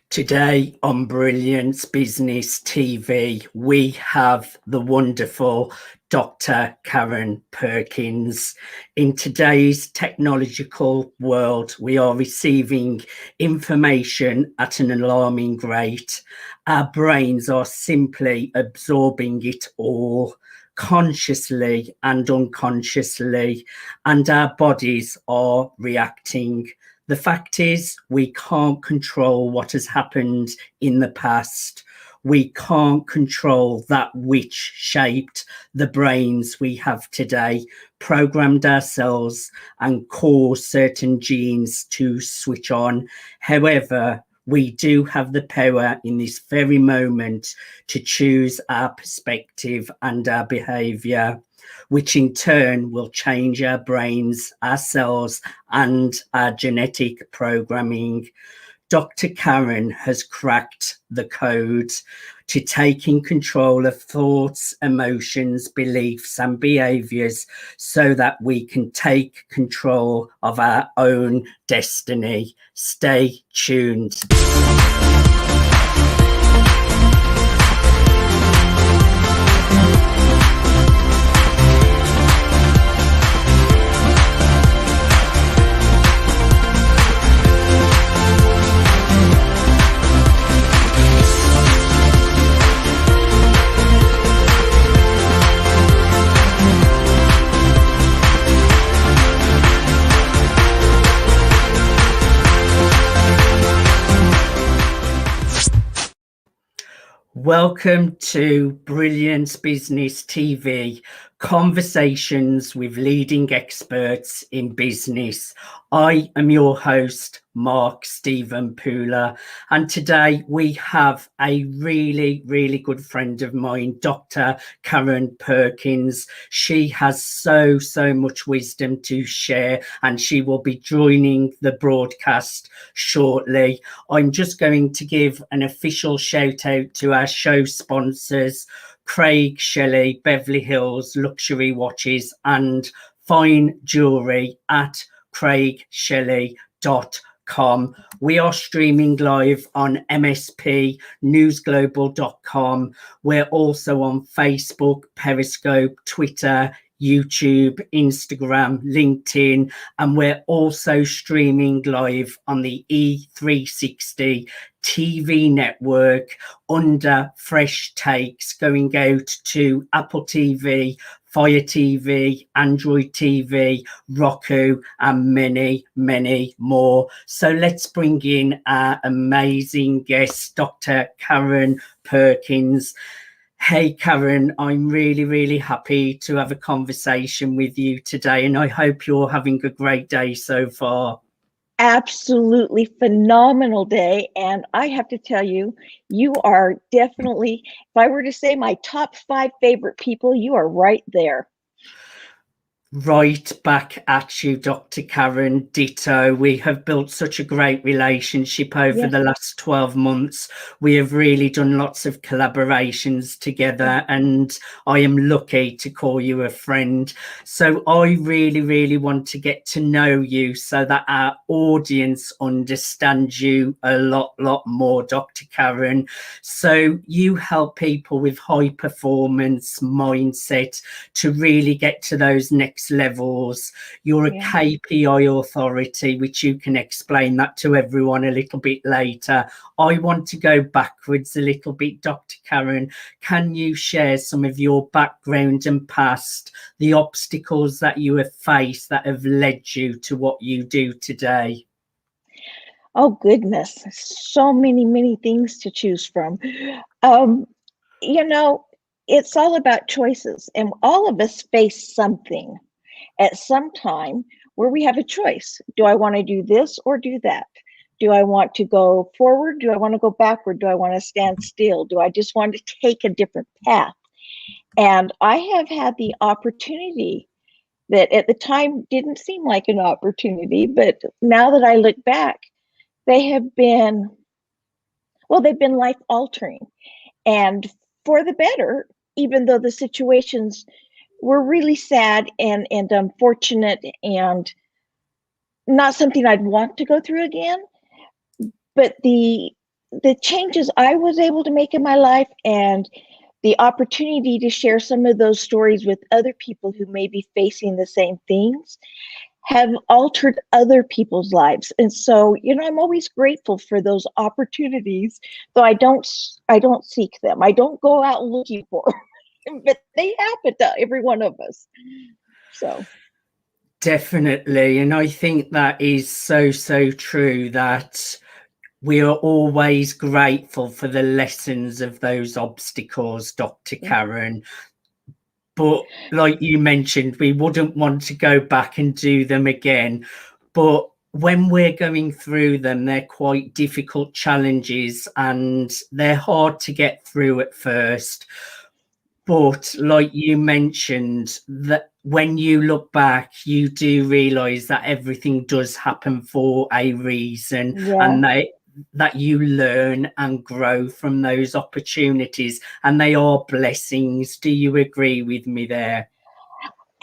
Today on Brilliance Business TV, we have the wonderful Dr. Karen Perkins. In today's technological world, we are receiving information at an alarming rate. Our brains are simply absorbing it all, consciously and unconsciously, and our bodies are reacting. The fact is, we can't control what has happened in the past. We can't control that which shaped the brains we have today, programmed ourselves and caused certain genes to switch on. However, we do have the power in this very moment to choose our perspective and our behavior, which in turn will change our brains, our cells, and our genetic programming. Dr. Karen has cracked the code to taking control of thoughts, emotions, beliefs, and behaviors so that we can take control of our own destiny. Stay tuned. Welcome to Brilliance Business TV, conversations with leading experts in business. I am your host, Mark Stephen Pooler, and today we have a really good friend of mine, Dr. Karen Perkins. She has so much wisdom to share, and she will be joining the broadcast shortly. I'm just going to give an official shout out to our show sponsors, Craig Shelley, Beverly Hills Luxury Watches and Fine Jewelry at craigshelley.com. We are streaming live on mspnewsglobal.com. We're also on Facebook, Periscope, Twitter, YouTube, Instagram, LinkedIn, and we're also streaming live on the E360 TV network under Fresh Takes, going out to Apple TV, Fire TV, Android TV, Roku, and many more. So let's bring in our amazing guest, Dr. Karen Perkins. Hey, Karen, I'm really happy to have a conversation with you today, and I hope you're having a great day so far. Absolutely phenomenal day. And I have to tell you, you are definitely, if I were to say my top 5 favorite people, you are right there. Right back at you, Dr. Karen. Ditto. We have built such a great relationship over the last 12 months. We have really done lots of collaborations together, and I am lucky to call you a friend. So I really want to get to know you so that our audience understands you a lot more, Dr. Karen. So you help people with high performance mindset to really get to those next levels. You're a KPI authority, which you can explain that to everyone a little bit later. I want to go backwards a little bit, Dr. Karen. Can you share some of your background and past, the obstacles that you have faced that have led you to what you do today? Oh goodness, so many things to choose from. You know, it's all about choices, and all of us face something at some time where we have a choice. Do I want to do this or do that? Do I want to go forward? Do I want to go backward? Do I want to stand still? Do I just want to take a different path? And I have had the opportunity that at the time didn't seem like an opportunity, but now that I look back, they have been, well, they've been life altering and for the better, even though the situations were really sad and unfortunate and not something I'd want to go through again. But the the changes I was able to make in my life and the opportunity to share some of those stories with other people who may be facing the same things have altered other people's lives. And so, I'm always grateful for those opportunities, though I don't seek them. I don't go out looking for them, but they happen to every one of us. So Definitely. And I think that is so, so true, that we are always grateful for the lessons of those obstacles, Dr. Karen. But like you mentioned, we wouldn't want to go back and do them again. But when we're going through them, they're quite difficult challenges and they're hard to get through at first. But like you mentioned, that when you look back, you do realize that everything does happen for a reason, yeah. and that you learn and grow from those opportunities, and they are blessings. Do you agree with me there?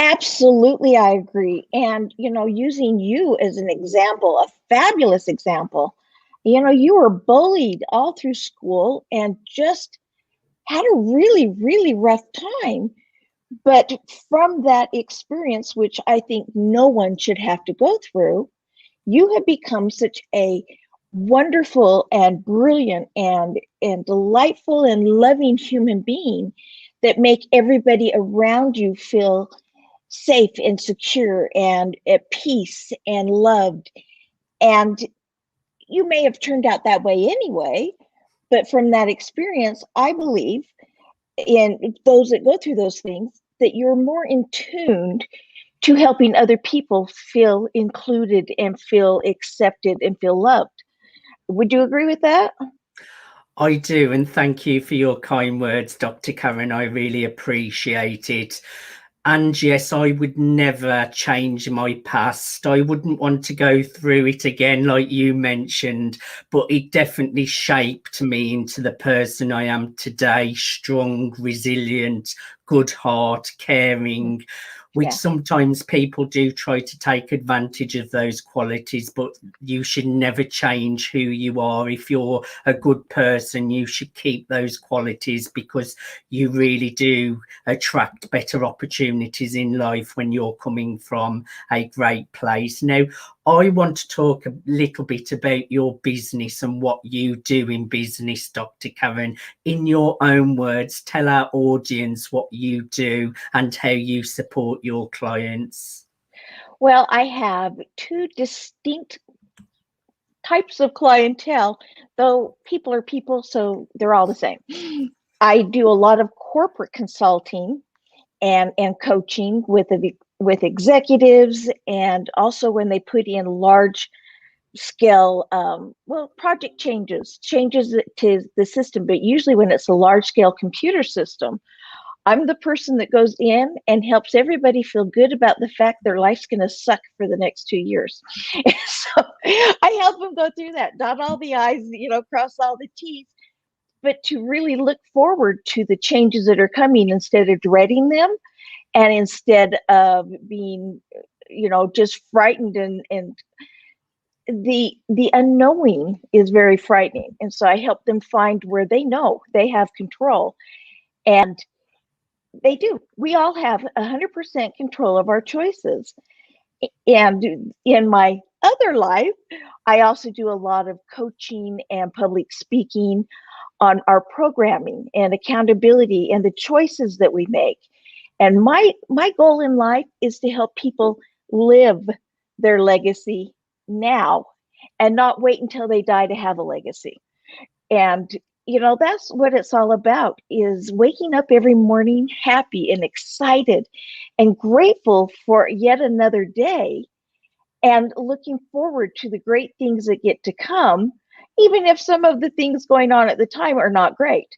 Absolutely, I agree. And, using you as an example, a fabulous example, you were bullied all through school and just had a really, really rough time. But from that experience, which I think no one should have to go through, you have become such a wonderful and brilliant and delightful and loving human being that make everybody around you feel safe and secure and at peace and loved. And you may have turned out that way anyway, but from that experience, I believe in those that go through those things that you're more in tune to helping other people feel included and feel accepted and feel loved. Would you agree with that? I do, and thank you for your kind words, Dr. Karen. I really appreciate it. And yes, I would never change my past. I wouldn't want to go through it again, like you mentioned, but it definitely shaped me into the person I am today: strong, resilient, good heart, caring, which Yeah. sometimes people do try to take advantage of those qualities, but you should never change who you are. If you're a good person, you should keep those qualities, because you really do attract better opportunities in life when you're coming from a great place. Now, I want to talk a little bit about your business and what you do in business, Dr. Karen. In your own words, tell our audience what you do and how you support your clients. Well, I have two distinct types of clientele, though people are people, so they're all the same. I do a lot of corporate consulting and coaching with executives, and also when they put in large scale project changes to the system, but usually when it's a large scale computer system, I'm the person that goes in and helps everybody feel good about the fact their life's going to suck for the next 2 years. So I help them go through that, dot all the I's, cross all the T's, but to really look forward to the changes that are coming instead of dreading them, and instead of being, just frightened, and the unknowing is very frightening. And so I help them find where they know they have control. And they do. We all have 100% control of our choices. And in my other life, I also do a lot of coaching and public speaking on our programming and accountability and the choices that we make. And my goal in life is to help people live their legacy now and not wait until they die to have a legacy. And that's what it's all about, is waking up every morning happy and excited and grateful for yet another day, and looking forward to the great things that get to come, even if some of the things going on at the time are not great.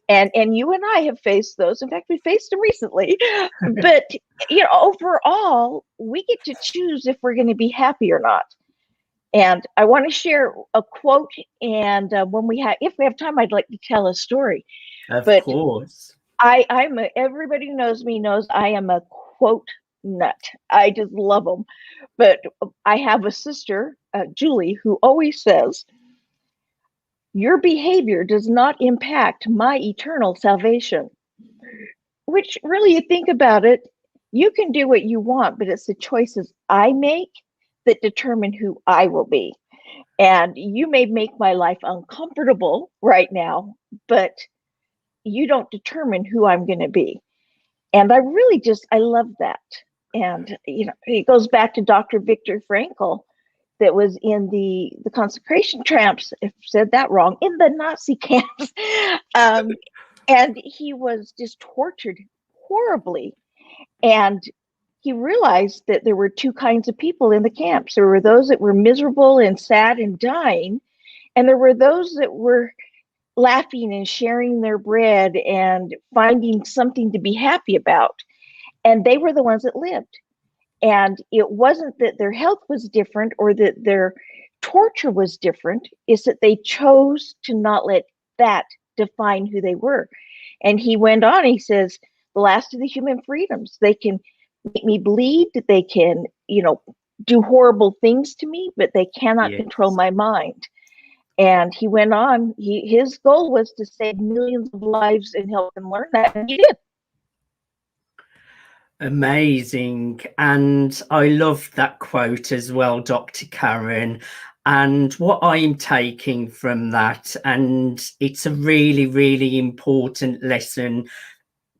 And you and I have faced those. In fact, we faced them recently. But overall, we get to choose if we're going to be happy or not. And I want to share a quote, and if we have time, I'd like to tell a story. Of But course. everybody who knows me knows I am a quote nut. I just love them. But I have a sister, Julie, who always says, Your behavior does not impact my eternal salvation. Which really, you think about it, you can do what you want, but it's the choices I make that determine who I will be. And you may make my life uncomfortable right now, but you don't determine who I'm going to be. And I really I love that. And, it goes back to Dr. Viktor Frankl that was in the concentration camps, if I said that wrong, in the Nazi camps. And he was just tortured horribly. And he realized that there were two kinds of people in the camps. There were those that were miserable and sad and dying, and there were those that were laughing and sharing their bread and finding something to be happy about. And they were the ones that lived. And it wasn't that their health was different or that their torture was different, it's that they chose to not let that define who they were. And he went on, he says, the last of the human freedoms, they can make me bleed, they can, do horrible things to me, but they cannot control my mind. And he went on, his goal was to save millions of lives and help them learn that, and he did. Amazing. And I love that quote as well, Dr. Karen. And what I'm taking from that, and it's a really, really important lesson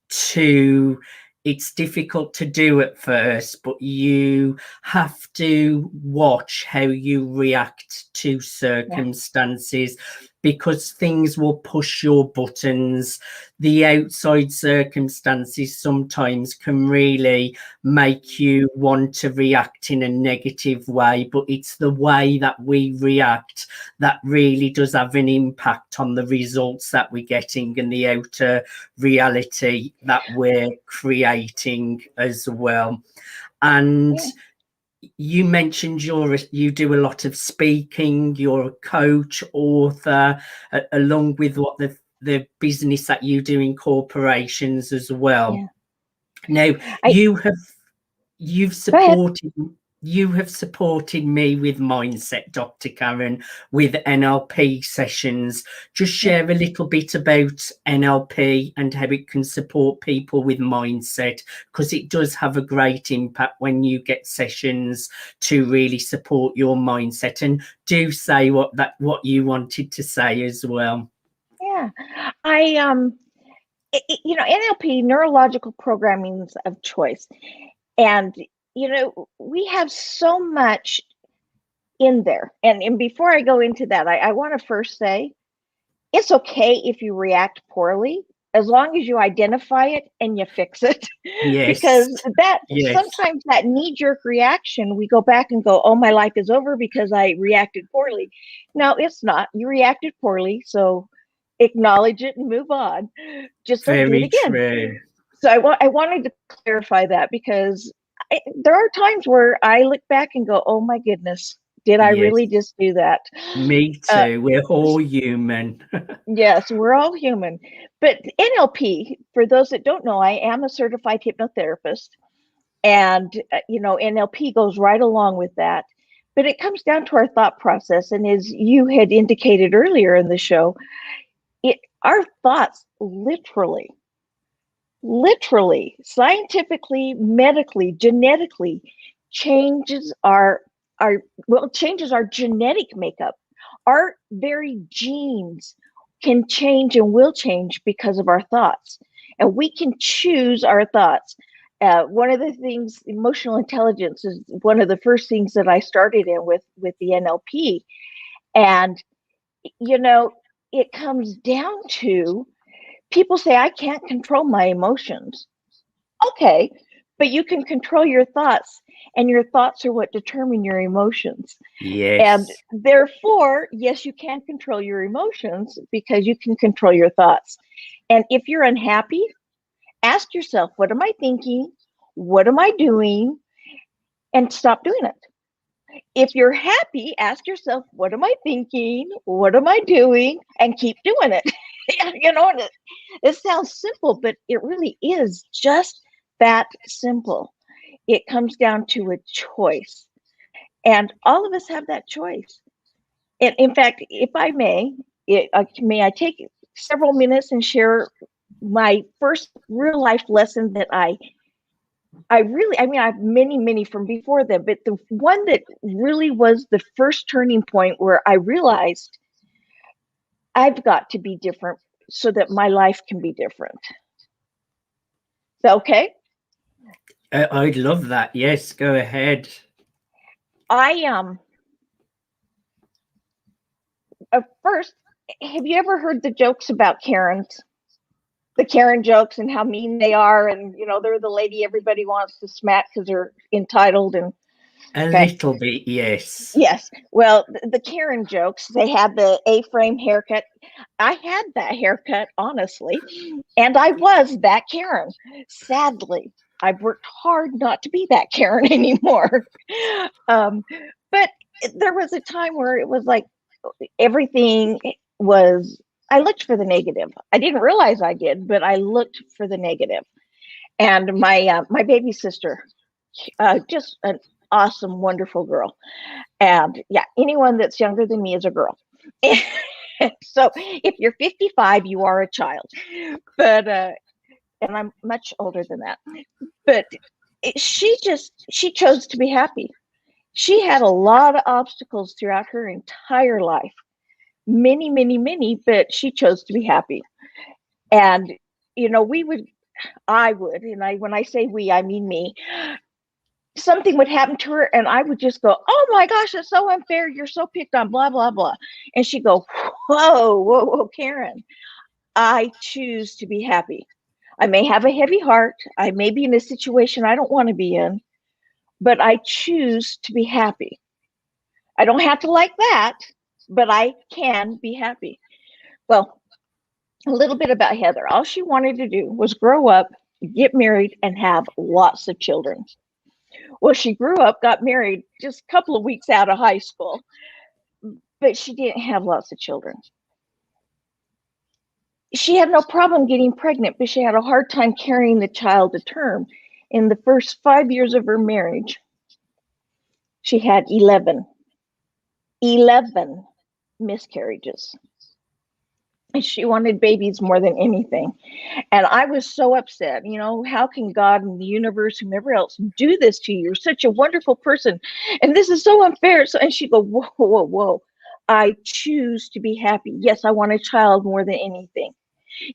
to, it's difficult to do at first, but you have to watch how you react to circumstances, because things will push your buttons. The outside circumstances sometimes can really make you want to react in a negative way, but it's the way that we react that really does have an impact on the results that we're getting and the outer reality that we're creating as well. And you mentioned you do a lot of speaking, you're a coach, author, along with what the business that you do in corporations as well. Now, you've supported me with mindset, Dr. Karen, with NLP sessions. Just share a little bit about NLP and how it can support people with mindset, because it does have a great impact when you get sessions to really support your mindset. And do say what you wanted to say as well. NLP, neurological programming of choice. And, we have so much in there. And before I go into that, I want to first say, it's okay if you react poorly, as long as you identify it and you fix it. Because sometimes that knee-jerk reaction, we go back and go, oh, my life is over because I reacted poorly. No, it's not. You reacted poorly, so acknowledge it and move on. Just don't do it again. True. So I wanted to clarify that, because there are times where I look back and go, oh my goodness, did I really just do that? Me too. We're all human. Yes, we're all human. But NLP, for those that don't know, I am a certified hypnotherapist. And, NLP goes right along with that. But it comes down to our thought process. And as you had indicated earlier in the show, our thoughts literally, scientifically, medically, genetically changes our genetic makeup. Our very genes can change and will change because of our thoughts, and we can choose our thoughts. One of the things, emotional intelligence is one of the first things that I started in with the NLP. And, it comes down to, people say, I can't control my emotions. Okay, but you can control your thoughts, and your thoughts are what determine your emotions. And therefore, yes, you can control your emotions because you can control your thoughts. And if you're unhappy, ask yourself, what am I thinking? What am I doing? And stop doing it. If you're happy, ask yourself, what am I thinking? What am I doing? And keep doing it. It sounds simple, but it really is just that simple. It comes down to a choice. And all of us have that choice. And in fact, if I may, May I take several minutes and share my first real life lesson that I mean, I have many from before then, but the one that really was the first turning point where I realized I've got to be different so that my life can be different. Is that okay? I'd love that. Yes, go ahead. First, have you ever heard the jokes about Karens? The Karen jokes and how mean they are, and they're the lady everybody wants to smack because they're entitled and A little bit, yes. Yes. Well, the Karen jokes, they had the A-frame haircut. I had that haircut, honestly, and I was that Karen. Sadly, I've worked hard not to be that Karen anymore. But there was a time where it was like everything was, I looked for the negative. I didn't realize I did, but I looked for the negative. And my baby sister, just an awesome, wonderful girl. And yeah, anyone that's younger than me is a girl. So if you're 55, you are a child. But and I'm much older than that. But she chose to be happy. She had a lot of obstacles throughout her entire life. Many, but she chose to be happy. And I would, and when I say we, I mean me, something would happen to her and I would just go, oh my gosh, it's so unfair. You're so picked on, blah, blah, blah. And she'd go, whoa, Karen, I choose to be happy. I may have a heavy heart. I may be in a situation I don't want to be in, but I choose to be happy. I don't have to like that, but I can be happy. Well, a little bit about Heather. All she wanted to do was grow up, get married, and have lots of children. Well, she grew up, got married just a couple of weeks out of high school, but she didn't have lots of children. She had no problem getting pregnant, but she had a hard time carrying the child to term. In the first 5 years of her marriage, she had 11 miscarriages. And she wanted babies more than anything. And I was so upset. How can God and the universe, whomever else, do this to you? You're such a wonderful person. And this is so unfair. And she'd go, whoa. I choose to be happy. Yes, I want a child more than anything.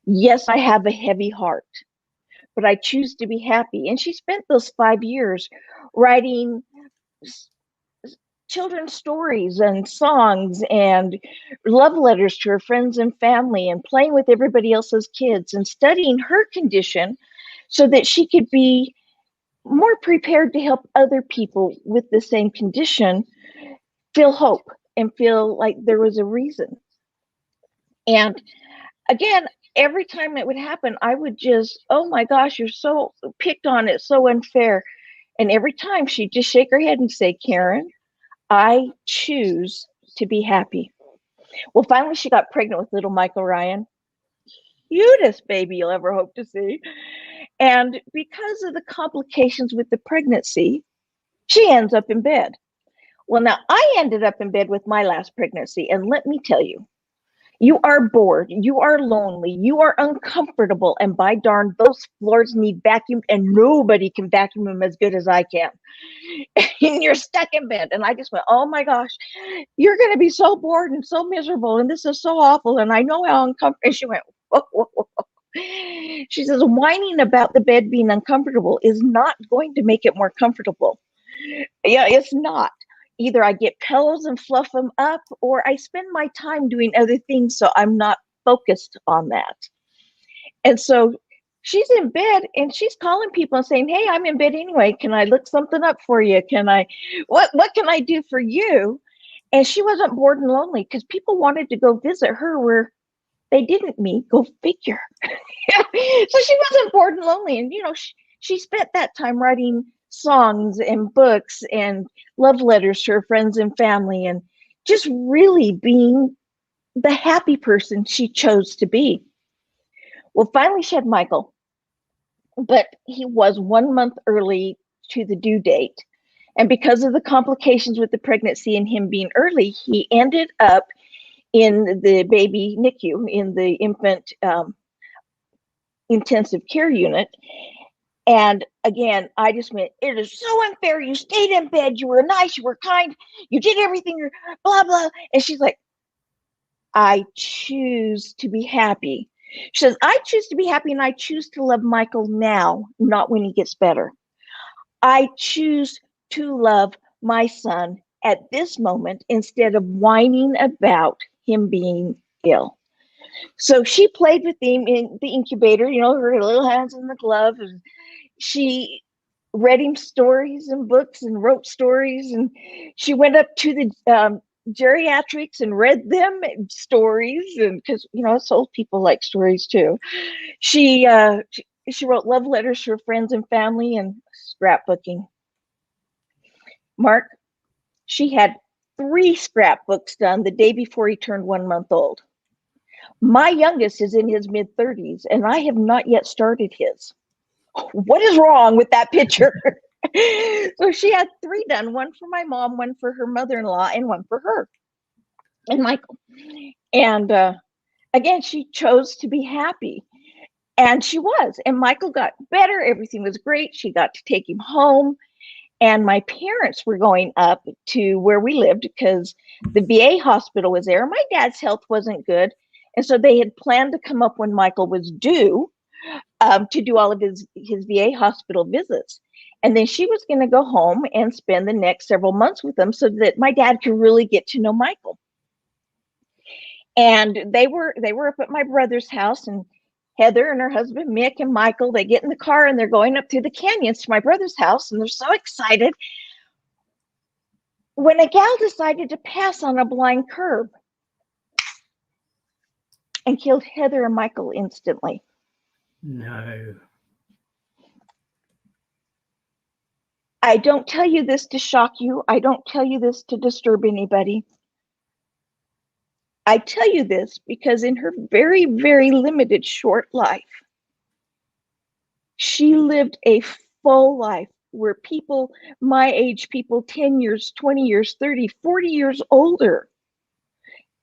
Yes, I have a heavy heart, but I choose to be happy. And she spent those 5 years writing children's stories and songs and love letters to her friends and family and playing with everybody else's kids and studying her condition so that she could be more prepared to help other people with the same condition feel hope and feel like there was a reason. And again, every time it would happen, I would just, oh my gosh, you're so picked on, it's so unfair. And every time she'd just shake her head and say, Karen, I choose to be happy. Well, finally, she got pregnant with little Michael Ryan. Cutest baby you'll ever hope to see. And because of the complications with the pregnancy, she ends up in bed. Well, now I ended up in bed with my last pregnancy. And let me tell you, you are bored, you are lonely, you are uncomfortable, and by darn, those floors need vacuumed, and nobody can vacuum them as good as I can. And you're stuck in bed. And I just went, oh my gosh, you're going to be so bored and so miserable, and this is so awful, and I know how uncomfortable. And she went, whoa. She says, whining about the bed being uncomfortable is not going to make it more comfortable. Yeah, it's not. Either I get pillows and fluff them up, or I spend my time doing other things so I'm not focused on that. And so she's in bed and she's calling people and saying, hey, I'm in bed anyway. Can I look something up for you? What can I do for you? And she wasn't bored and lonely because people wanted to go visit her where they didn't meet. Go figure. So she wasn't bored and lonely. And, she spent that time writing songs and books and love letters to her friends and family and just really being the happy person she chose to be. Well, finally she had Michael, but he was 1 month early to the due date. And because of the complications with the pregnancy and him being early, he ended up in the baby NICU, in the infant intensive care unit. And again, I just went, it is so unfair. You stayed in bed. You were nice. You were kind. You did everything, blah, blah. And she's like, I choose to be happy. She says, I choose to be happy, and I choose to love Michael now, not when he gets better. I choose to love my son at this moment instead of whining about him being ill. So she played with him in the incubator, you know, her little hands in the glove. And she read him stories and books and wrote stories. And she went up to the geriatrics and read them stories. And because, you know, us old people like stories too. She wrote love letters for friends and family and scrapbooking. Mark, she had 3 scrapbooks done the day before he turned 1 month old. My youngest is in his mid-30s, and I have not yet started his. What is wrong with that picture? So she had 3 done, one for my mom, one for her mother-in-law, and one for her and Michael. And again, she chose to be happy. And she was. And Michael got better. Everything was great. She got to take him home. And my parents were going up to where we lived because the VA hospital was there. My dad's health wasn't good. And so they had planned to come up when Michael was due to do all of his VA hospital visits. And then she was going to go home and spend the next several months with them so that my dad could really get to know Michael. And they were up at my brother's house, and Heather and her husband, Mick, and Michael, they get in the car and they're going up through the canyons to my brother's house, and they're so excited when a gal decided to pass on a blind curb and killed Heather and Michael instantly. No. I don't tell you this to shock you. I don't tell you this to disturb anybody. I tell you this because in her very, very limited short life, she lived a full life where people my age, people 10 years, 20 years, 30, 40 years older,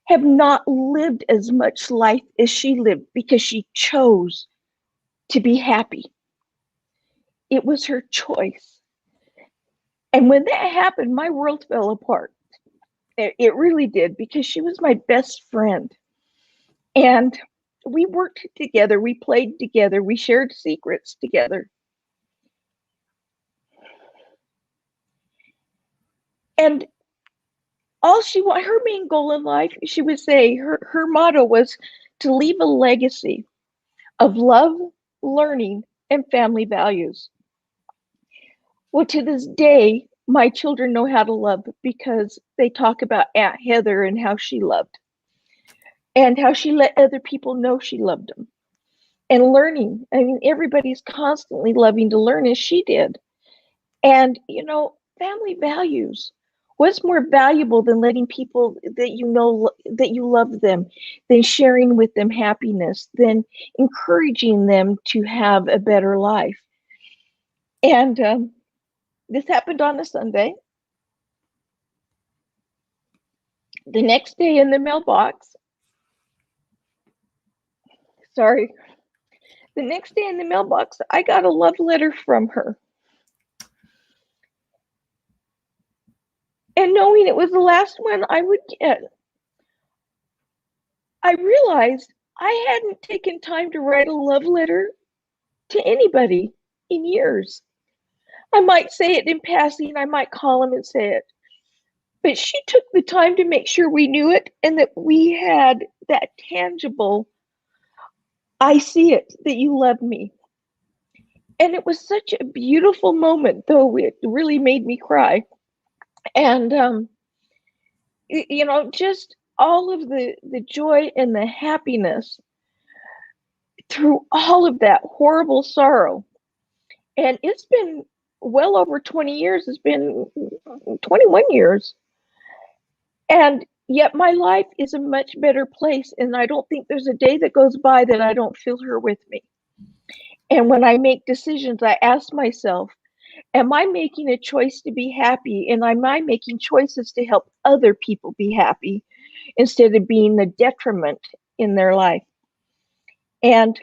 have not lived as much life as she lived because she chose to be happy. It was her choice. And when that happened, my world fell apart. It really did, because she was my best friend. And we worked together, we played together, we shared secrets together. And her main goal in life, she would say, her motto was to leave a legacy of love, learning, and family values. Well, to this day, my children know how to love because they talk about Aunt Heather and how she loved and how she let other people know she loved them. And learning, I mean, everybody's constantly loving to learn as she did. And, you know, family values. What's more valuable than letting people that you know that you love them, than sharing with them happiness, than encouraging them to have a better life? And this happened on a Sunday. The next day in the mailbox, the next day in the mailbox, I got a love letter from her. And knowing it was the last one I would get, I realized I hadn't taken time to write a love letter to anybody in years. I might say it in passing, I might call him and say it. But she took the time to make sure we knew it and that we had that tangible, I see it, that you love me. And it was such a beautiful moment, though it really made me cry. And, you know, just all of the joy and the happiness through all of that horrible sorrow. And it's been well over 20 years. It's been 21 years. And yet my life is a much better place. And I don't think there's a day that goes by that I don't feel her with me. And when I make decisions, I ask myself, am I making a choice to be happy? And am I making choices to help other people be happy? instead of being the detriment in their life. And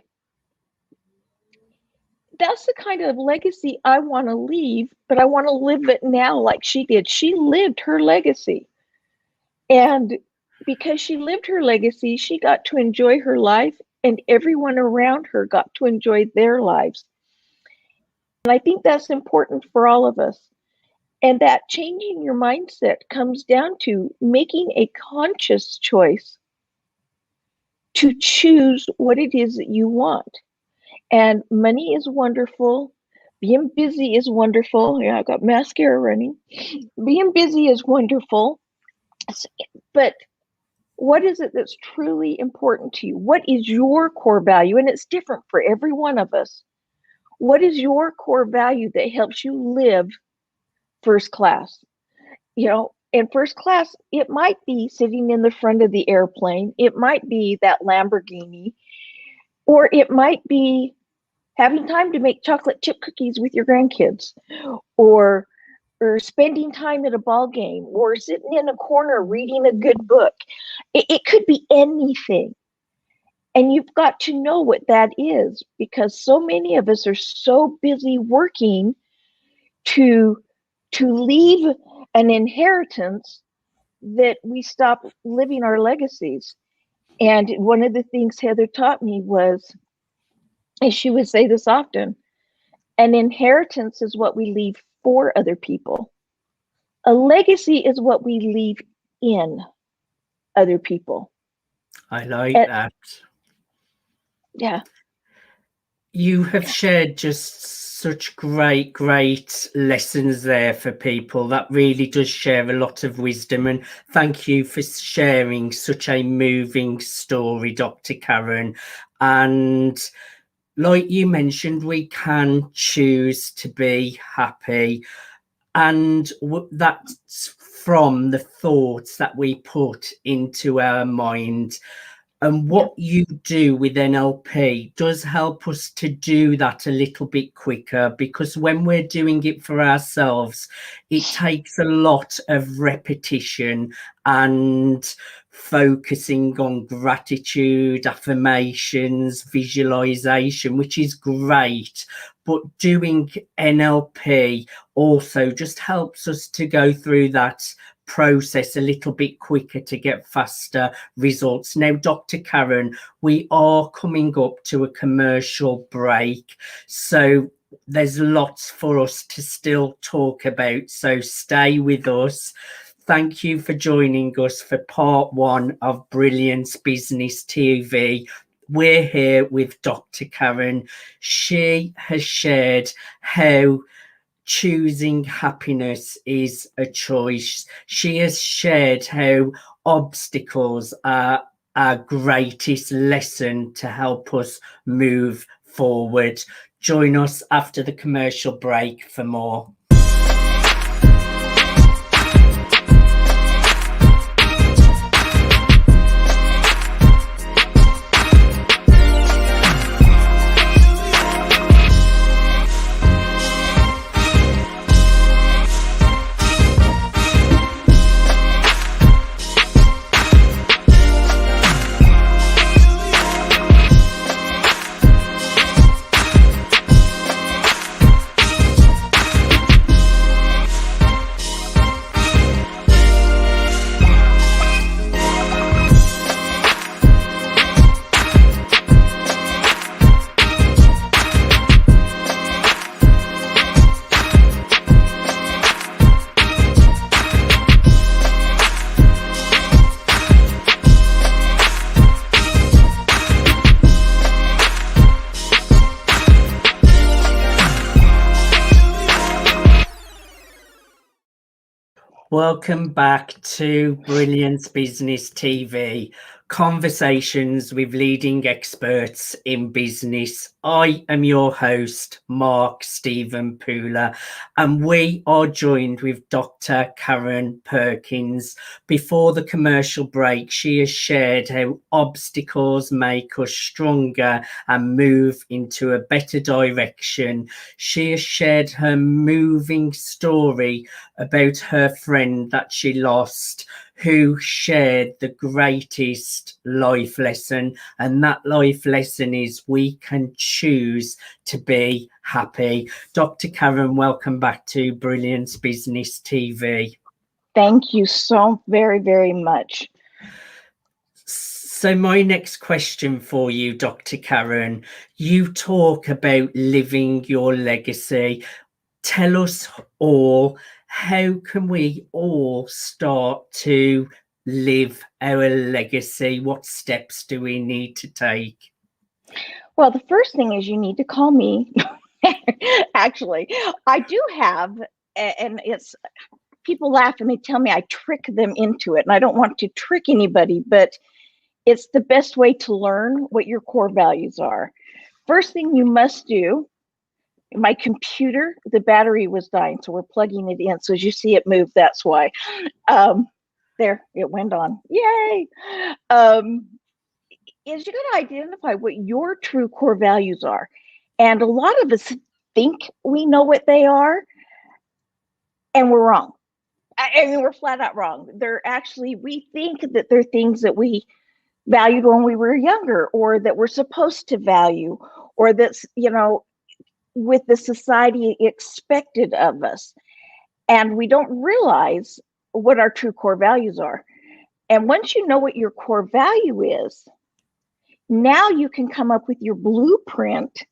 that's the kind of legacy I want to leave, but I want to live it now like she did. She lived her legacy. And because she lived her legacy, she got to enjoy her life, and everyone around her got to enjoy their lives. And I think that's important for all of us. And that changing your mindset comes down to making a conscious choice to choose what it is that you want. And money is wonderful. Being busy is wonderful. Yeah, I got mascara running. Being busy is wonderful. But what is it that's truly important to you? What is your core value? And it's different for every one of us. What is your core value that helps you live first class? You know, in first class, it might be sitting in the front of the airplane. It might be that Lamborghini, or it might be having time to make chocolate chip cookies with your grandkids, or spending time at a ball game, or sitting in a corner reading a good book. It could be anything. And you've got to know what that is, because so many of us are so busy working to leave an inheritance that we stop living our legacies. And one of the things Heather taught me was, and she would say this often, an inheritance is what we leave for other people. A legacy is what we leave in other people. I like that. Yeah. You have shared just such great lessons there for people. That really does share a lot of wisdom. And thank you for sharing such a moving story, Dr. Karen. And like you mentioned, we can choose to be happy. And that's from the thoughts that we put into our mind. And what you do with NLP does help us to do that a little bit quicker, because when we're doing it for ourselves, it takes a lot of repetition and focusing on gratitude, affirmations, visualization, which is great. But doing NLP also just helps us to go through that process a little bit quicker to get faster results. Now, Dr. Karen, we are coming up to a commercial break, so there's lots for us to still talk about, so stay with us. Thank you for joining us for part one of Brilliance Business TV. We're here with Dr. Karen. She has shared how choosing happiness is a choice. She has shared how obstacles are our greatest lesson to help us move forward. Join us after the commercial break for more. Welcome back to Brilliance Business TV, conversations with leading experts in business. I am your host, Mark Stephen Pooler, and we are joined with Dr. Karen Perkins. Before the commercial break, she has shared how obstacles make us stronger and move into a better direction. She has shared her moving story about her friend that she lost, who shared the greatest life lesson, and that life lesson is we can choose to be happy. Dr. Karen, welcome back to Brilliance Business TV. Thank you so very, very much. So my next question for you, Dr. Karen, you talk about living your legacy. Tell us all, how can we all start to live our legacy? What steps do we need to take? Well, the first thing is you need to call me. Actually, I do have, and it's, people laugh and they tell me I trick them into it, and I don't want to trick anybody, but it's the best way to learn what your core values are. First thing you must do, my computer, the battery was dying, so we're plugging it in. So as you see it move, that's why. There, it went on. Yay! Is you got to identify what your true core values are. And a lot of us think we know what they are, and we're wrong. I mean, we're flat out wrong. They're actually, we think that they're things that we valued when we were younger, or that we're supposed to value, or that's, you know, with the society expected of us. And we don't realize what our true core values are. And once you know what your core value is, now you can come up with your blueprint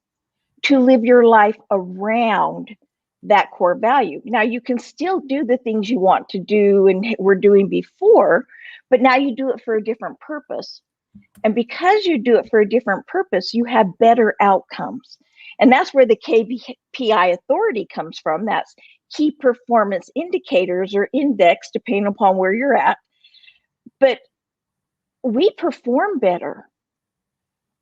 to live your life around that core value. Now you can still do the things you want to do and were doing before, but now you do it for a different purpose. And because you do it for a different purpose, you have better outcomes. And that's where the KPI authority comes from. That's key performance indicators or index, depending upon where you're at. But we perform better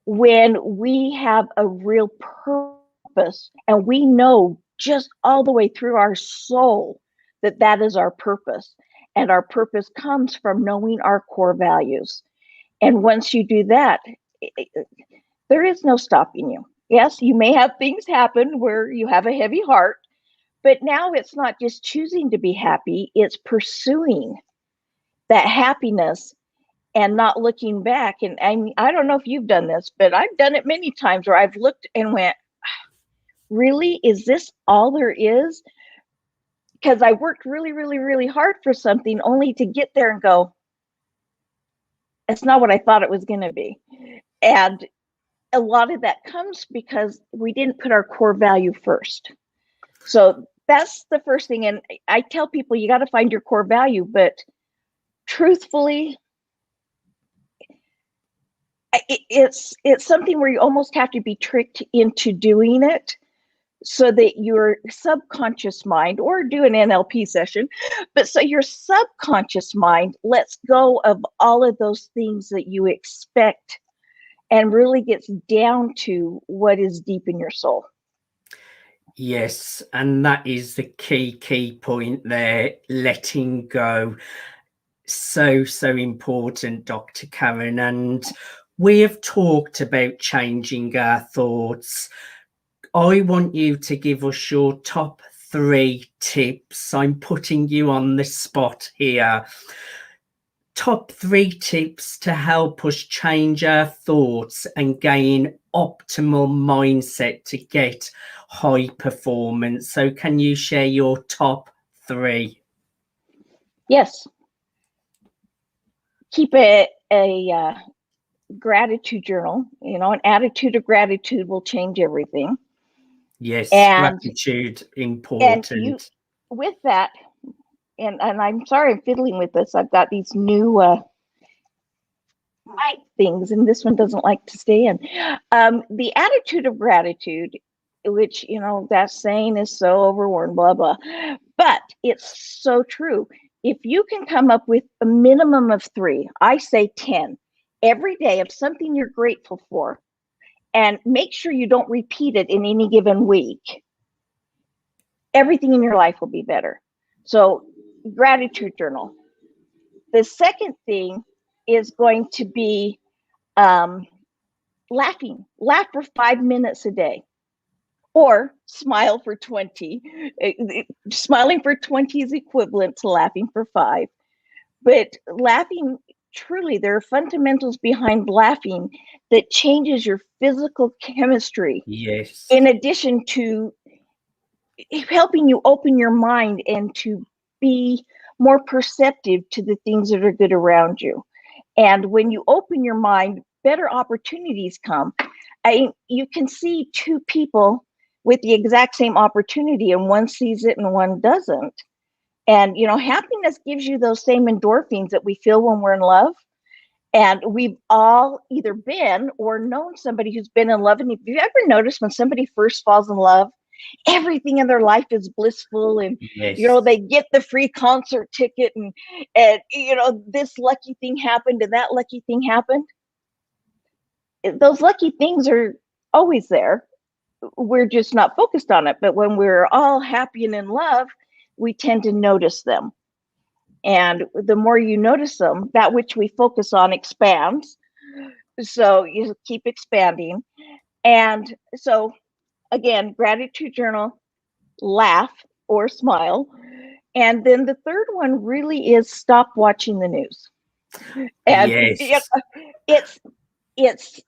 when we have a real purpose, and we know just all the way through our soul that that is our purpose. And our purpose comes from knowing our core values. And once you do that, there is no stopping you. Yes, you may have things happen where you have a heavy heart, but now it's not just choosing to be happy, it's pursuing that happiness and not looking back. And I mean, I don't know if you've done this, but I've done it many times where I've looked and went, really, is this all there is? Because I worked really, really, really hard for something only to get there and go, it's not what I thought it was going to be. And a lot of that comes because we didn't put our core value first. So that's the first thing. And I tell people, you got to find your core value, but truthfully, it's something where you almost have to be tricked into doing it, so that your subconscious mind, or do an NLP session, but so your subconscious mind lets go of all of those things that you expect and really gets down to what is deep in your soul. Yes, and that is the key point there, letting go. So important, Dr. Karen. And we have talked about changing our thoughts. I want you to give us your top 3 tips. I'm putting you on the spot here. Top 3 tips to help us change our thoughts and gain optimal mindset to get high performance. So can you share your top 3? Yes. Keep a gratitude journal. You know, an attitude of gratitude will change everything. Yes, and gratitude, important. And you, with that, and I'm sorry I'm fiddling with this. I've got these new mic things, and this one doesn't like to stay in. The attitude of gratitude, which, you know, that saying is so overworn, blah, blah, but it's so true. If you can come up with a minimum of 3, I say 10, every day of something you're grateful for, and make sure you don't repeat it in any given week, everything in your life will be better. So, gratitude journal. The second thing is going to be laughing. Laugh for 5 minutes a day, or smile for 20. Smiling for 20 is equivalent to laughing for 5. But laughing, truly, there are fundamentals behind laughing that changes your physical chemistry, Yes. in addition to helping you open your mind and to be more perceptive to the things that are good around you. And when you open your mind, better opportunities come. You can see two people with the exact same opportunity, and one sees it and one doesn't. And happiness gives you those same endorphins that we feel when we're in love. And we've all either been or known somebody who's been in love. And if you ever noticed, when somebody first falls in love, everything in their life is blissful, and Yes. they get the free concert ticket, and this lucky thing happened and that lucky thing happened. Those lucky things are always there. We're just not focused on it. But when we're all happy and in love, we tend to notice them. And the more you notice them, that which we focus on expands. So you keep expanding. And so, again, gratitude journal, laugh or smile. And then the third one really is stop watching the news. And Yes. it's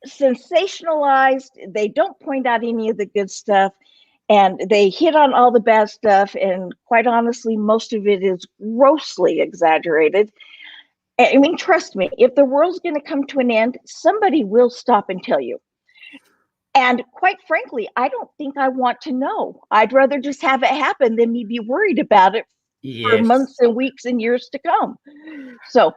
sensationalized. They don't point out any of the good stuff, and they hit on all the bad stuff. And quite honestly, most of it is grossly exaggerated. I mean, trust me, if the world's going to come to an end, somebody will stop and tell you. And quite frankly, I don't think I want to know. I'd rather just have it happen than me be worried about it for Yes. months and weeks and years to come. So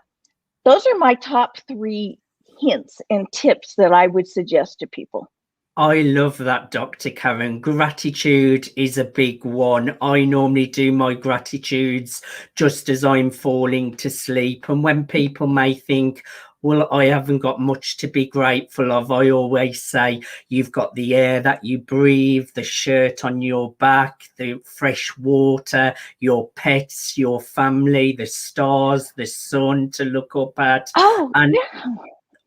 those are my top 3 hints and tips that I would suggest to people. I love that, Dr. Karen. Gratitude is a big one. I normally do my gratitudes just as I'm falling to sleep. And when people may think, well, I haven't got much to be grateful of, I always say, you've got the air that you breathe, the shirt on your back, the fresh water, your pets, your family, the stars, the sun to look up at. Oh, And yeah.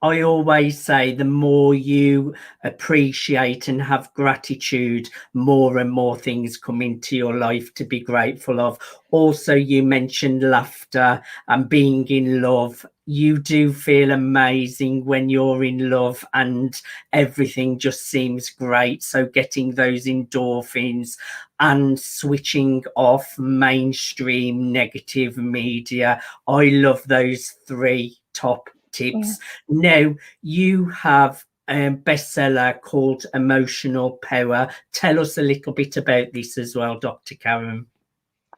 I always say the more you appreciate and have gratitude, more and more things come into your life to be grateful of. Also, you mentioned laughter and being in love. You do feel amazing when you're in love and everything just seems great. So getting those endorphins and switching off mainstream negative media. I love those 3 top tips. Now, you have a bestseller called Emotional Power. Tell us a little bit about this as well, Dr. Karen.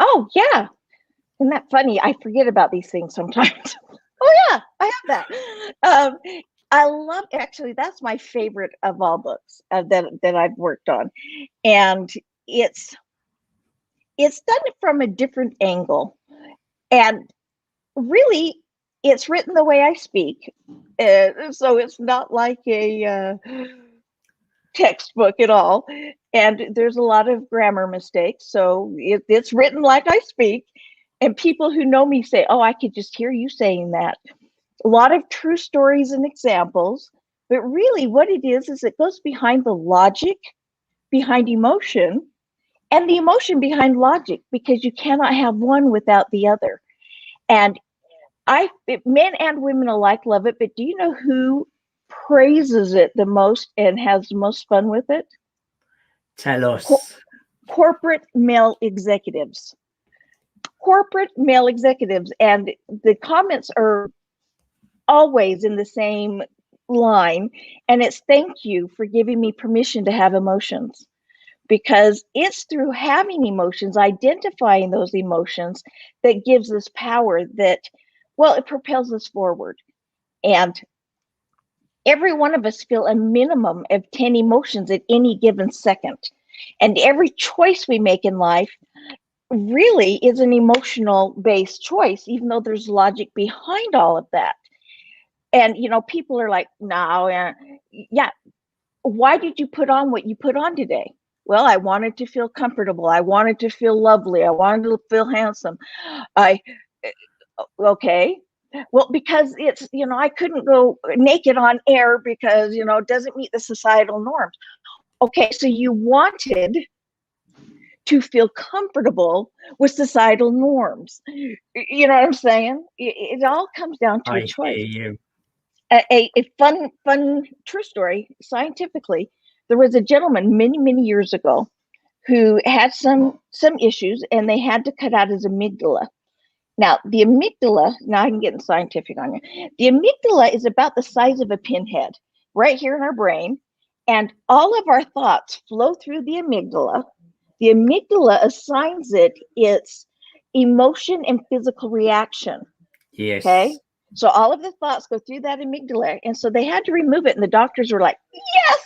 Oh, yeah. Isn't that funny? I forget about these things sometimes. Oh, yeah, I have that. I love, actually, that's my favorite of all books that I've worked on. And it's done it from a different angle. And really, it's written the way I speak. So it's not like a textbook at all. And there's a lot of grammar mistakes. So it's written like I speak. And people who know me say, oh, I could just hear you saying that. A lot of true stories and examples. But really, what it is it goes behind the logic, behind emotion, and the emotion behind logic, because you cannot have one without the other. And men and women alike love it, but do you know who praises it the most and has the most fun with it? Tell us. Corporate male executives. Corporate male executives. And the comments are always in the same line. And it's, thank you for giving me permission to have emotions. Because it's through having emotions, identifying those emotions, that gives us power, that, well, it propels us forward. And every one of us feel a minimum of 10 emotions at any given second. And every choice we make in life really is an emotional based choice, even though there's logic behind all of that. And, people are like, no, yeah, why did you put on what you put on today? Well, I wanted to feel comfortable. I wanted to feel lovely. I wanted to feel handsome. Okay. Well, because it's, I couldn't go naked on air because, it doesn't meet the societal norms. Okay. So you wanted to feel comfortable with societal norms. You know what I'm saying? It all comes down to a I choice. hear you. A fun true story. Scientifically, there was a gentleman many years ago who had some issues, and they had to cut out his amygdala. Now, the amygdala, now I'm getting scientific on you. The amygdala is about the size of a pinhead right here in our brain, and all of our thoughts flow through the amygdala. The amygdala assigns it its emotion and physical reaction. Yes. Okay. So all of the thoughts go through that amygdala. And so they had to remove it. And the doctors were like, yes,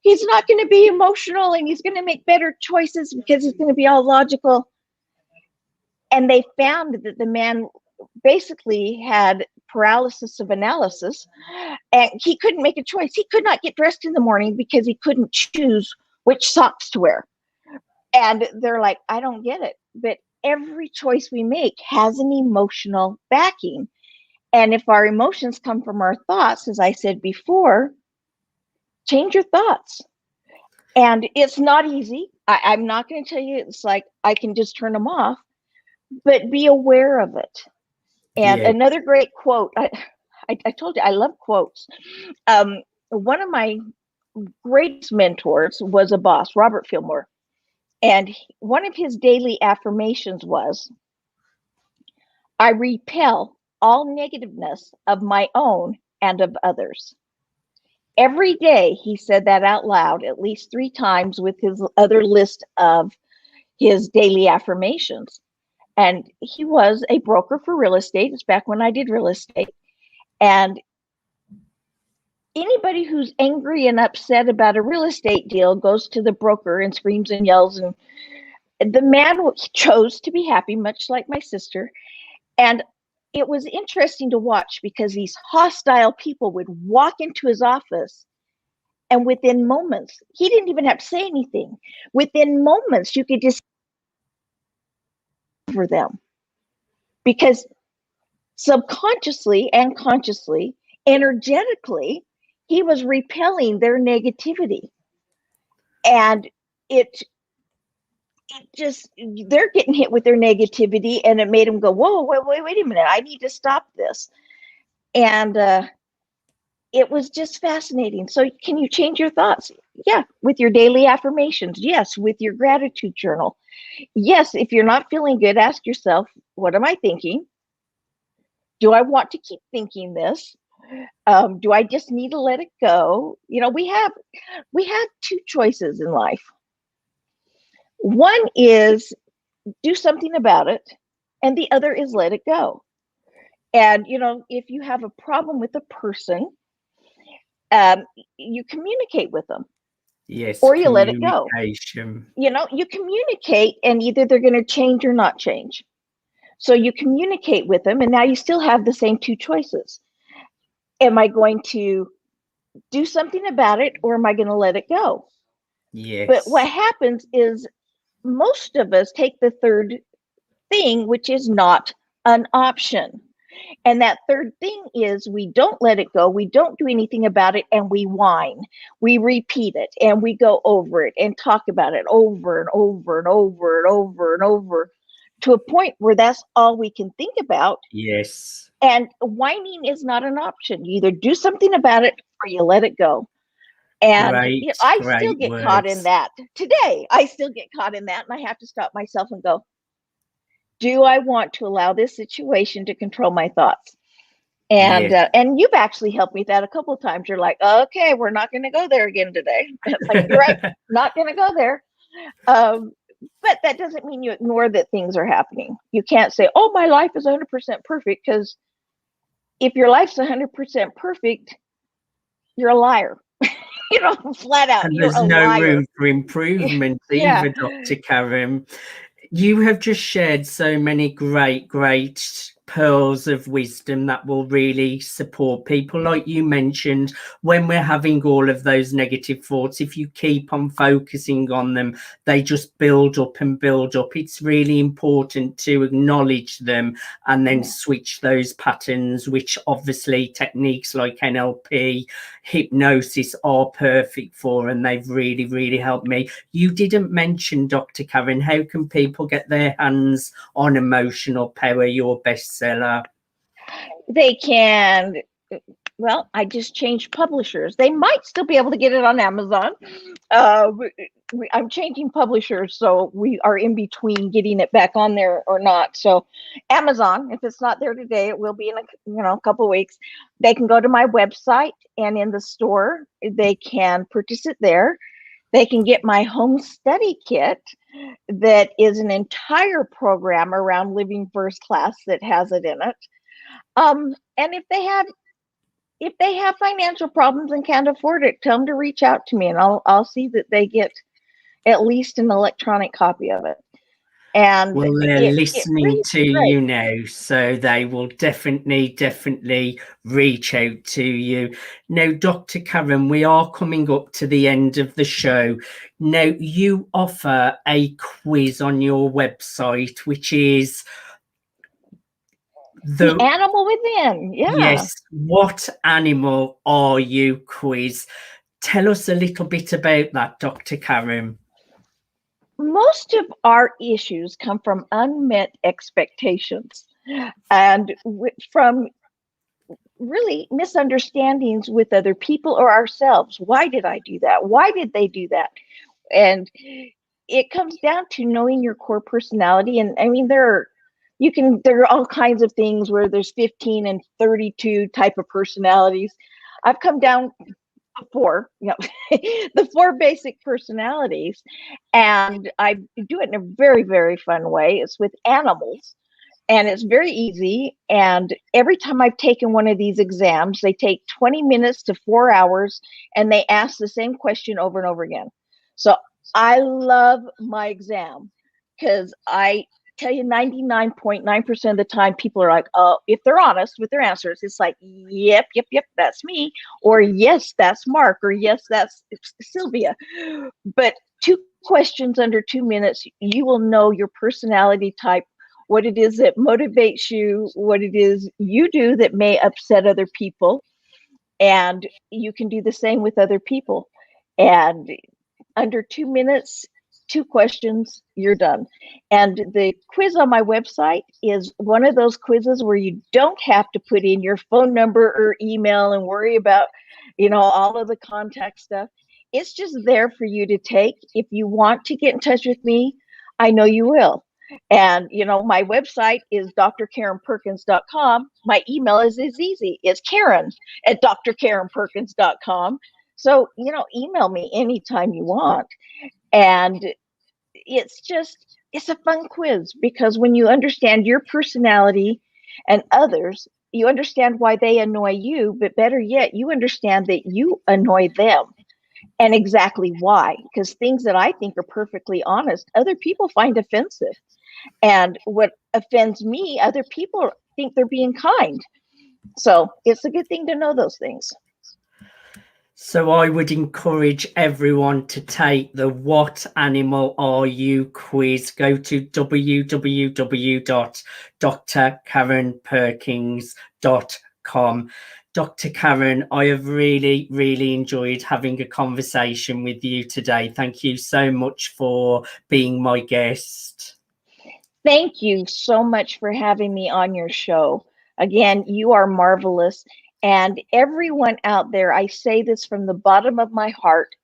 he's not going to be emotional and he's going to make better choices because he's going to be all logical. And they found that the man basically had paralysis of analysis, and he couldn't make a choice. He could not get dressed in the morning because he couldn't choose which socks to wear. And they're like, I don't get it. But every choice we make has an emotional backing. And if our emotions come from our thoughts, as I said before, change your thoughts. And it's not easy. I'm not going to tell you it's like I can just turn them off, but be aware of it. And another great quote, I told you I love quotes. One of my greatest mentors was a boss, Robert Fillmore. And one of his daily affirmations was, I repel all negativeness of my own and of others. Every day he said that out loud at least 3 times with his other list of his daily affirmations. And he was a broker for real estate. It's back when I did real estate. And anybody who's angry and upset about a real estate deal goes to the broker and screams and yells. And the man chose to be happy, much like my sister. And it was interesting to watch because these hostile people would walk into his office, and within moments, he didn't even have to say anything. Within moments, you could just for them, because subconsciously and consciously, energetically, he was repelling their negativity. And it just, they're getting hit with their negativity, and it made them go, whoa, wait a minute, I need to stop this. And it was just fascinating. So can you change your thoughts? Yeah, with your daily affirmations. Yes, with your gratitude journal. Yes, if you're not feeling good, ask yourself, what am I thinking? Do I want to keep thinking this? Do I just need to let it go? You know, we have 2 choices in life. One is do something about it, and the other is let it go. And, you know, if you have a problem with a person, you communicate with them. Yes, or you let it go. communication. You know, you communicate, and either they're going to change or not change. So you communicate with them, and now you still have the same 2 choices. Am I going to do something about it, or am I going to let it go? Yes. But what happens is most of us take the third thing, which is not an option. And that third thing is we don't let it go, we don't do anything about it, and we whine. We repeat it, and we go over it and talk about it over and over and over and over and over, to a point where that's all we can think about. Yes. And whining is not an option. You either do something about it or you let it go. And Great, I great still get words. caught in that today. I still get caught in that, and I have to stop myself and go, do I want to allow this situation to control my thoughts? And Yes. and you've actually helped me with that a couple of times. You're like, okay, we're not going to go there again today. It's like, you're right, not going to go there. But that doesn't mean you ignore that things are happening. You can't say, oh, my life is 100% perfect, because if your life's 100% perfect, you're a liar. You know, flat out, And you're there's a no liar. room for improvement Yeah. either, Dr. Karen. You have just shared so many great pearls of wisdom that will really support people. Like you mentioned, when we're having all of those negative thoughts, if you keep on focusing on them, they just build up and build up. It's really important to acknowledge them and then switch those patterns, which obviously techniques like NLP, hypnosis are perfect for, and they've really, really helped me. You didn't mention, Dr. Karen, how can people get their hands on Emotional Power, your bestseller? They can, well, I just changed publishers. They might still be able to get it on Amazon. I'm changing publishers, so we are in between getting it back on there or not. So Amazon, if it's not there today, it will be in a couple of weeks. They can go to my website, and in the store, they can purchase it there. They can get my home study kit that is an entire program around living first class that has it in it. And if they have financial problems and can't afford it, tell them to reach out to me, and I'll see that they get at least an electronic copy of it. And well, they're listening really to you now, so they will definitely reach out to you. Now, Dr. Karen, we are coming up to the end of the show. Now, you offer a quiz on your website, which is the animal within. Yeah. Yes. What animal are you quiz? Tell us a little bit about that, Dr. Karen. Most of our issues come from unmet expectations and from really misunderstandings with other people or ourselves. Why did I do that? Why did they do that? And it comes down to knowing your core personality. And I mean, there are all kinds of things where there's 15 and 32 type of personalities. I've come down to four, the four basic personalities, and I do it in a very, very fun way. It's with animals, and it's very easy. And every time I've taken one of these exams, they take 20 minutes to 4 hours, and they ask the same question over and over again. So I love my exam because I tell you 99.9% of the time people are like, oh, if they're honest with their answers, it's like, yep, that's me, or yes, that's Mark, or yes, that's Sylvia. But 2 questions under 2 minutes, you will know your personality type, what it is that motivates you, what it is you do that may upset other people, and you can do the same with other people. And under 2 minutes, 2 questions, you're done. And the quiz on my website is one of those quizzes where you don't have to put in your phone number or email and worry about, all of the contact stuff. It's just there for you to take. If you want to get in touch with me, I know you will. And, my website is drkarenperkins.com. My email is easy. It's Karen@drkarenperkins.com. So, email me anytime you want. And it's a fun quiz, because when you understand your personality and others, you understand why they annoy you, but better yet, you understand that you annoy them and exactly why. Because things that I think are perfectly honest, other people find offensive. And what offends me, other people think they're being kind. So it's a good thing to know those things. So I would encourage everyone to take the What Animal Are You quiz. Go to www.drkarenperkins.com. Dr. Karen, I have really, really enjoyed having a conversation with you today. Thank you so much for being my guest. Thank you so much for having me on your show. Again, you are marvelous. And everyone out there, I say this from the bottom of my heart,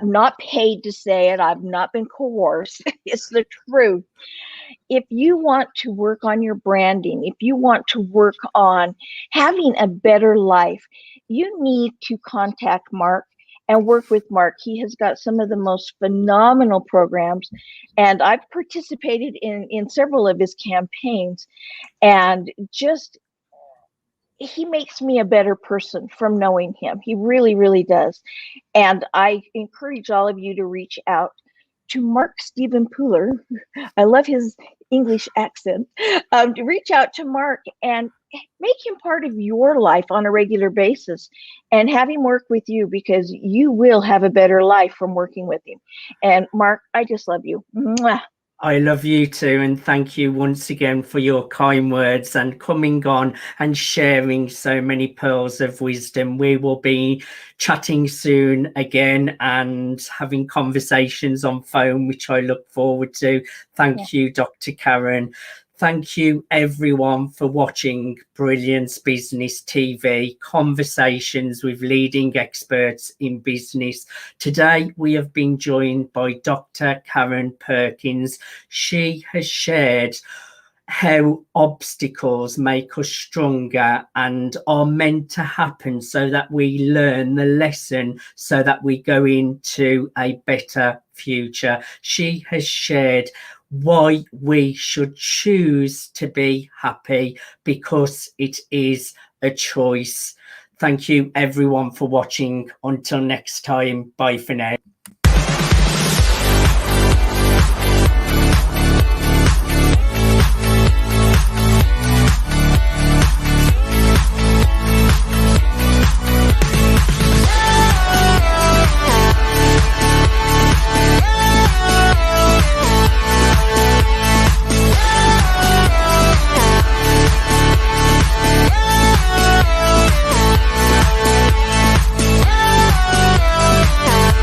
not paid to say it. I've not been coerced. It's the truth. If you want to work on your branding, if you want to work on having a better life, you need to contact Mark and work with Mark. He has got some of the most phenomenal programs, and I've participated in several of his campaigns, and just he makes me a better person from knowing him. He really, really does. And I encourage all of you to reach out to Mark Stephen Pooler. I love his English accent, to reach out to Mark and make him part of your life on a regular basis and have him work with you, because you will have a better life from working with him. And Mark, I just love you. Mwah. I love you too, and thank you once again for your kind words and coming on and sharing so many pearls of wisdom. We will be chatting soon again and having conversations on phone, which I look forward to. Thank you, Dr. Karen. Thank you, everyone, for watching Brilliance Business TV, conversations with leading experts in business. Today, we have been joined by Dr. Karen Perkins. She has shared how obstacles make us stronger and are meant to happen so that we learn the lesson so that we go into a better future. She has shared why we should choose to be happy, because it is a choice. Thank you everyone for watching. Until next time, bye for now.